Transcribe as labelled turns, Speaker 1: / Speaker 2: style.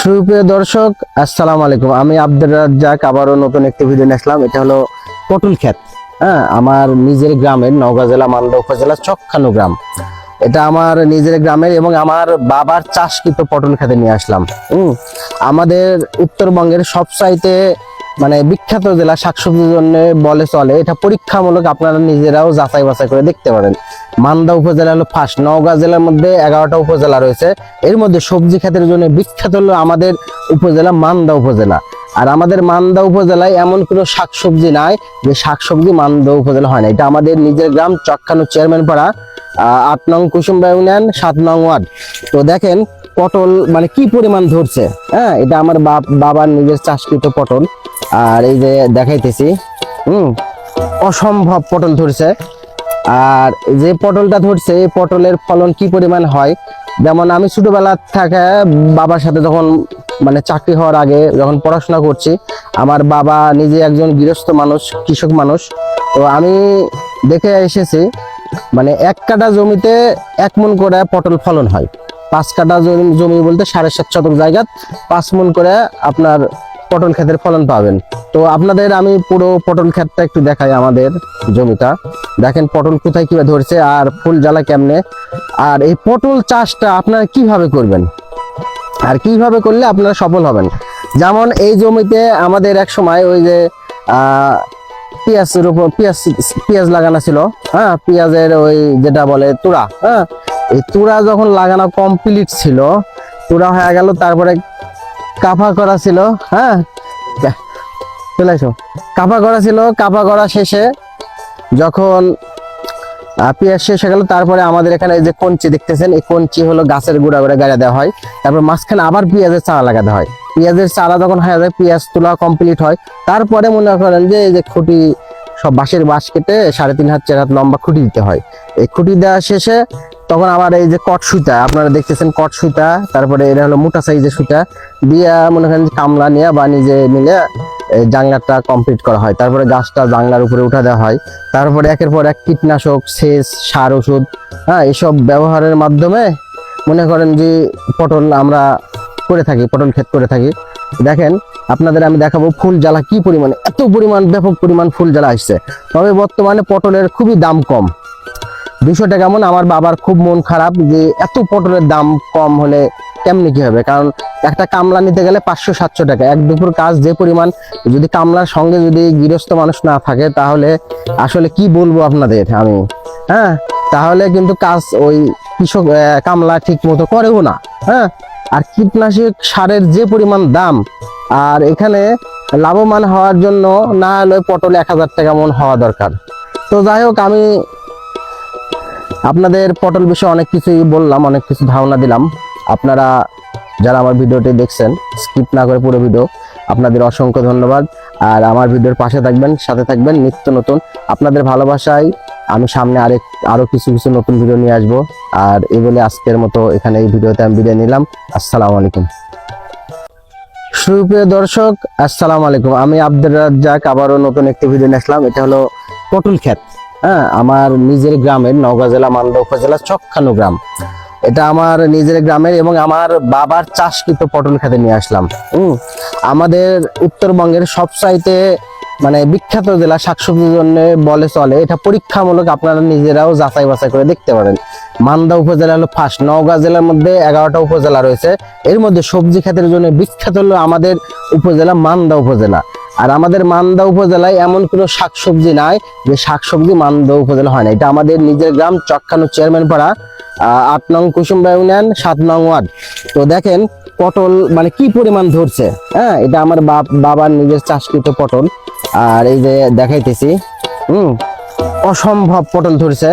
Speaker 1: সুপ্রিয় দর্শক, আসসালামু আলাইকুম। আমি আব্দুর রাজ্জাক আবারও নতুন একটি ভিডিও নিয়ে আসলাম। এটা হলো পটল ক্ষেত। আমার নিজের গ্রামের নওগাঁ জেলা মান্দা উপজেলা চকখানু গ্রাম। এটা আমার নিজের গ্রামের এবং আমার বাবার চাষকৃত পটল খেতে নিয়ে আসলাম। আমাদের উত্তরবঙ্গের সবচাইতে বিখ্যাত জেলা শাকসবজির জন্য বলে চলে। এটা পরীক্ষামূলক, আপনারা নিজেরাও যাচাই বাছাই করে দেখতে পারেন। মান্দা উপজেলা হলো ফার্স্ট। নওগাঁ জেলার মধ্যে 11টা উপজেলা রয়েছে, এর মধ্যে সবজি ক্ষেতের জন্য বিখ্যাত হলো আমাদের উপজেলা মান্দা উপজেলা। আর আমাদের মান্দা উপজেলায় এমন কোনো শাকসবজি নাই যে শাকসবজি মান্দা উপজেলা হয় না। এটা আমাদের নিজের গ্রাম চকখানু চেয়ারম্যান পাড়া, 8 নং কুসুমবা ইউনিয়ন, 7 নং ওয়ার্ড। তো দেখেন পটল কি পরিমাণ ধরছে। এটা আমার বাবার নিজের চাষকৃত পটল। আর এই যে দেখাইতেছি, অসম্ভব পটল ধরছে। আর যে পটলটা ধরছে এই পটলের ফলন কি পরিমাণ হয়, যেমন আমি ছোটবেলা থেকে বাবার সাথে যখন চাকরি হওয়ার আগে যখন পড়াশোনা করছি, আমার বাবা নিজে একজন গৃহস্থ মানুষ, কৃষক মানুষ। তো আমি দেখে এসেছি 1 কাঠা জমিতে 1 মণ করে পটল ফলন হয়। 5 কাঠা জমি বলতে 7.5 শতক জায়গা 5 মণ করে আপনার পটল ক্ষেতের ফলন পাবেন। তো আপনাদের আমি পুরো পটল ক্ষেতটা একটু দেখাই। আমাদের জমিটা দেখেন পটল কোথায় কিভাবে ধরছে আর ফুল জ্বালা কেমনে। আর এই পটল চাষটা আপনারা কিভাবে করবেন আর কিভাবে করলে আপনারা সফল হবেন। যেমন এই জমিতে আমাদের এক সময় ওই যে পেঁয়াজ লাগানো ছিল। পেঁয়াজের ওই যেটা বলে তুরা। এই তুরা যখন লাগানো কমপ্লিট ছিল, তুরা হয়ে গেল, তারপরে কাফা করা ছিল। কাফা করা ছিল। কাফা করা শেষে যখন পেঁয়াজ শেষ হয়ে গেল, তারপরে আমাদের এখানে এই যে কঞ্চি দেখতেছেন, এই কঞ্চি হলো গাছের গোড়া গোড়া গাড়া দেওয়া হয়। তারপর মাঝখানে আবার পেঁয়াজের চারা লাগাতে হয়। পেঁয়াজের চারা যখন হয়ে যায়, পেঁয়াজ তোলা কমপ্লিট হয়, তারপরে মনে করেন যে এই যে খুঁটি, সব বাঁশের বাঁশ কেটে 3.5 হাত 4 হাত লম্বা খুঁটি দিতে হয়। এই খুঁটি দেওয়া শেষে তখন আবার এই যে কট সুতা, আপনারা দেখতেছেন কট সুতা, তারপরে এটা হলো মোটা সাইজের সুতা দিয়া মনে করেন কামলা নিয়ে বা নিজে মিলে এই জাংলাটা কমপ্লিট করা হয়। তারপরে গাছটা জাংলার উপরে উঠা দেওয়া হয়। তারপরে একের পর এক কীটনাশক, সেচ, সার, ওষুধ এসব ব্যবহারের মাধ্যমে মনে করেন যে পটল আমরা করে থাকি, পটল ক্ষেত করে থাকি। দেখেন আপনাদের আমি দেখাবো ফুল জ্বালা কি পরিমাণে, এত পরিমাণ ব্যাপক পরিমাণ ফুল জ্বালা আসছে। তবে বর্তমানে পটলের খুবই দাম কম, 200 টাকা মন। আমার বাবার খুব মন খারাপ যে এত পটলের দাম কম হলে কেমনি কি হবে, কারণ একটা কামলা নিতে গেলে 500-700 টাকা। এক দুপুর কাজ যে পরিমাণ, যদি কামলার সঙ্গে যদি গৃহস্থ মানুষ না থাকে, তাহলে আসলে কি বলবো আপনাদের আমি। তাহলে কিন্তু কাজ ওই কৃষক কামলা ঠিক মতো করেও না। আর কীটনাশক সারের যে পরিমাণ দাম, আর এখানে লাভবান হওয়ার জন্য না হলে পটল 1000 টাকা মন হওয়া দরকার। তো যাই হোক, আমি আপনাদের পটল বিষয়ে অনেক কিছুই বললাম, অনেক কিছু ধারণা দিলাম। আপনারা যারা আমার ভিডিওটি দেখছেন, স্কিপ না করে পুরো ভিডিও, আপনাদের অসংখ্য ধন্যবাদ। আর আমার ভিডিওর পাশে থাকবেন, সাথে থাকবেন। নিত্য নতুন আপনাদের ভালোবাসায় আমি সামনে আরো কিছু নতুন ভিডিও নিয়ে আসবো। আর এই বলে আজকের মতো এখানে এই ভিডিওতে আমি বিদায় নিলাম। আসসালামু আলাইকুম। সুপ্রিয় দর্শক, আসসালামু আলাইকুম। আমি আব্দুর রাজ্জাক আবারও নতুন একটি ভিডিও নিয়ে আসলাম। এটা হলো পটল ক্ষেত। আমার নিজের গ্রামের নওগাঁ জেলা মান্দা উপজেলা চকখানু গ্রাম। এটা আমার নিজের গ্রামের এবং আমার বাবার চাষকৃত পটল খেতে নিয়ে আসলাম। আমাদের উত্তরবঙ্গের সবচাইতে বিখ্যাত জেলা শাকসবজির জন্য বলে চলে। এটা পরীক্ষামূলক, আপনারা নিজেরাও যাচাই বাছাই করে দেখতে পারেন। মান্দা উপজেলা হলো ফার্স্ট। নওগাঁ জেলার মধ্যে 11টা উপজেলা রয়েছে, এর মধ্যে সবজি ক্ষেতের জন্য বিখ্যাত হলো আমাদের উপজেলা মান্দা উপজেলা। আর আমাদের মান্দা উপজেলায় এমন কোনো শাকসবজি নাই যে শাকসবজি মান্দা উপজেলা হয় না। এটা আমাদের নিজের গ্রাম চকখানু চেয়ারম্যান পাড়া, 8 নং কুসুমবা ইউনিয়ন, 7 নং ওয়ার্ড। তো দেখেন পটল কি পরিমাণ ধরছে। এটা আমার বাবার নিজের চাষকৃত পটল। আর এই যে দেখাইতেছি, অসম্ভব পটল ধরছে।